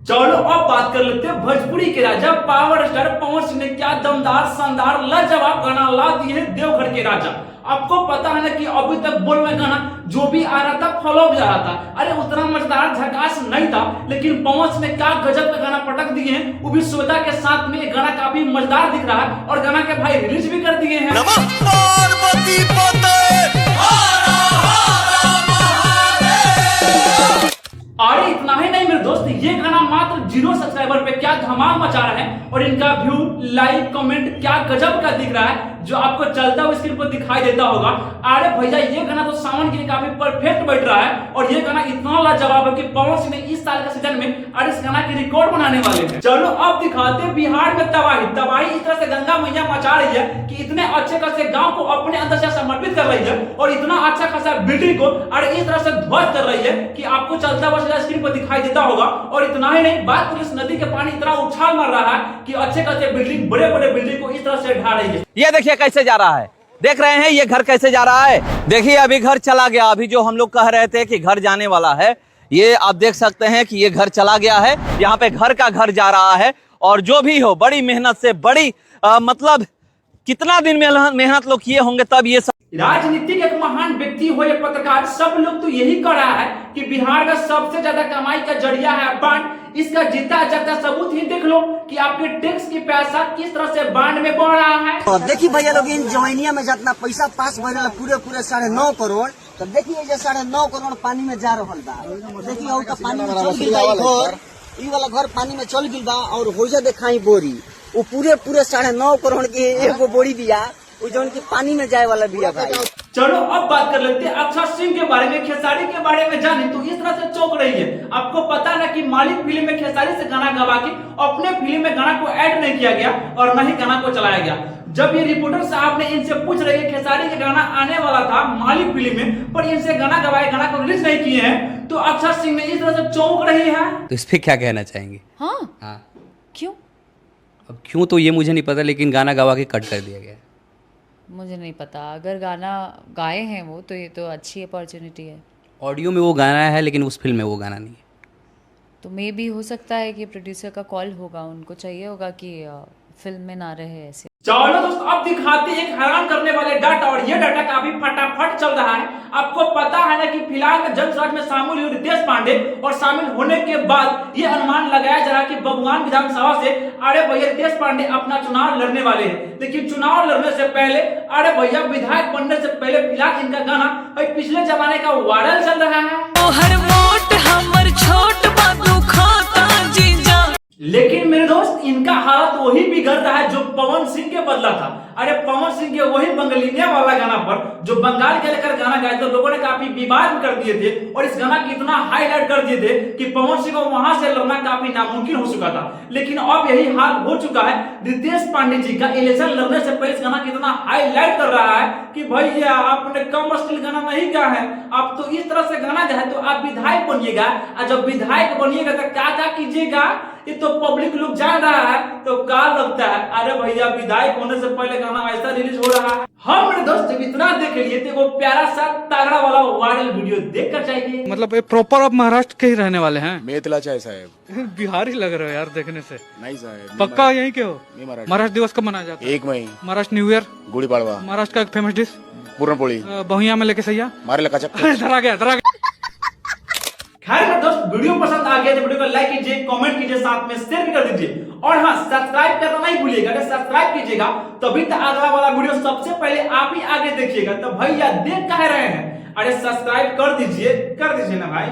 चलो अब बात कर लेते हैं भोजपुरी के राजा पावर स्टार पवन सिंह ने क्या दमदार शानदार लाजवाब गाना ला दिए है देवघर के राजा। आपको पता है ना कि अभी तक बोल में गाना जो भी आ रहा था फ्लॉप जा रहा था। अरे उतना मजेदार झकास नहीं था, लेकिन पवन सिंह ने क्या गजब का गाना पटक दिए हैं, वो भी श्वेता के साथ में। गाना काफी मजेदार दिख रहा है और गाना के भाई रिलीज भी कर दिए हैं। अरे इतना ही नहीं मेरे दोस्त, ये गाना मात्र 0 सब्सक्राइबर पे क्या धमाल मचा रहा है और इनका व्यू लाइक कमेंट क्या गजब का दिख रहा है जो आपको चलता हुआ स्क्रीन पर दिखाई देता होगा। अरे भैया ये गाना तो सावन के लिए काफी परफेक्ट बैठ रहा है और ये गाना इतना लाजवाब है कि पवन सिंह ने इस साल के सीजन में और इस गाना की रिकॉर्ड बनाने वाले हैं। चलो अब दिखाते हैं बिहार में तबाही इस तरह से गंगा मैया मचा रही है कि इतने अच्छे खासे गांव को अपने अंदर से समर्पित कर रही है और इतना अच्छा खासा बिल्डिंग को और इस तरह से ध्वस्त कर रही है कि आपको चलता हुआ स्क्रीन पर दिखाई देता होगा। और इतना ही नहीं, बात पुलिस नदी के पानी इतना उछाल मार रहा है कि अच्छे खासे बिल्डिंग बड़े बड़े बिल्डिंग को इस तरह से ढा रही है। ये देखिए कैसे जा रहा है, देख रहे हैं ये घर कैसे जा रहा है। देखिए अभी घर चला गया, अभी जो हम लोग कह रहे थे कि घर जाने वाला है, ये आप देख सकते हैं कि ये घर चला गया है। यहाँ पे घर का घर जा रहा है और जो भी हो बड़ी मेहनत से बड़ी मतलब कितना दिन मेहनत लोग किए होंगे तब ये राजनीतिक एक महान व्यक्ति हो या पत्रकार, सब लोग तो यही कह रहा है कि बिहार का सबसे ज्यादा कमाई का जरिया है बांड। इसका जीता जाता सबूत ही देख लो कि आपके टैक्स की पैसा किस तरह से बांड में बढ़ रहा है। देखिए भैया लोग इन जवानिया में जितना पैसा पास बने पूरे 9.5 करोड़, तो देखिए ये 9.5 करोड़ पानी में जा रहा बा। देखिए और का पानी में चल गया, ई वाला घर पानी में चल गया और हो जा दिखाई बोरी वो पूरे 9.5 करोड़ की एक बोरी दिया जो की पानी में जाए वाला बिया भाई। चलो अब बात कर लेते हैं अक्षर सिंह के बारे में। खेसारी के बारे में जाने तो इस तरह से चौंक रही है। आपको पता ना कि मालिक फिल्म में खेसारी से गाना गवा के अपने फिल्म में गाना को ऐड नहीं किया गया और न ही गाना को चलाया गया। जब ये रिपोर्टर साहब ने इनसे पूछ रहे हैं खेसारी का गाना आने वाला था मालिक फिल्म में, पर इनसे गाना गवाए गाना को रिलीज नहीं किए हैं, तो अक्षर सिंह ने इस तरह से चौंक रही है। तो इस पे क्या कहना चाहेंगे? हाँ क्यों? अब क्यों तो ये मुझे नहीं पता, लेकिन गाना गवा के कट कर दिया गया। मुझे नहीं पता, अगर गाना गाए हैं वो तो ये तो अच्छी अपॉर्चुनिटी है। ऑडियो में वो गाना है लेकिन उस फिल्म में वो गाना नहीं है। तो मे भी हो सकता है कि प्रोड्यूसर का कॉल होगा, उनको चाहिए होगा कि फिल्म में ना रहे ऐसे। चलो दोस्तों अब दिखाते हैं एक हैरान करने वाले डाटा, और ये डाटा काफी फटाफट चल रहा है। आपको पता है ना कि फिलहाल में जनसुराज में शामिल हुए रितेश पांडे और शामिल होने के बाद ये अनुमान लगाया जा रहा है कि बबुआन विधानसभा से अरे भैया रितेश पांडे अपना चुनाव लड़ने वाले हैं। लेकिन चुनाव लड़ने से पहले अरे भैया विधायक बनने से पहले फिलहाल इनका गाना पिछले जमाने का वायरल चल रहा है। लेकिन मेरे दोस्त इनका हालत वही बिगड़ रहा है जो पवन सिंह के बदला था। अरे पवन सिंह के वही बंगलिनिया वाला गाना पर जो बंगाल के लेकर गाना गाए तो लोगों ने काफी विवाद कर दिए थे और इस गाना की इतना हाईलाइट कर दिए थे कि पवन सिंह को वहां से लड़ना काफी नामुमकिन हो चुका था। लेकिन अब यही हाल हो चुका है रितेश पांडे जी का। इलेक्शन लड़ने से पहले इस गाना की इतना हाईलाइट कर रहा है कि भैया आपने कम अश्लील गाना नहीं गा है, आप तो इस तरह से गाना गाए तो आप विधायक बनिएगा, और जब विधायक बनिएगा तो क्या कीजिएगा, ये तो पब्लिक लोग जान रहा है तो क्या लगता है। अरे भैया विधायक होने से पहले गाना ऐसा रिलीज हो रहा है। हम मेरे दोस्त जब इतना देख लिए थे वो प्यारा सा तगड़ा वाला वायरल वीडियो देखकर चाहिए। मतलब प्रॉपर आप महाराष्ट्र के ही रहने वाले हैं? मेतला चाहे साहब। बिहारी लग रहे हो यार देखने से। नहीं साहब। पक्का यहीं के हो? महाराष्ट्र दिवस कब मनाया जाता है? 1 मई। Maharashtra new year? गुड़ी पड़वा। महाराष्ट्र का एक फेमस डिश? पूरनपोली। बहुया में लेके सैया मारे लगा चक्कर। धरा गया। खैर मेरे दोस्त वीडियो पसंद आ गया तो वीडियो को लाइक कीजिए, कमेंट कीजिए, साथ में शेयर भी कर दीजिए और हाँ सब्सक्राइब करना नहीं भूलिएगा। अगर सब्सक्राइब कीजिएगा तभी तो अगला वाला वीडियो सबसे पहले आप ही आगे देखिएगा। तो भैया देख कह रहे हैं, अरे सब्सक्राइब कर दीजिए ना भाई।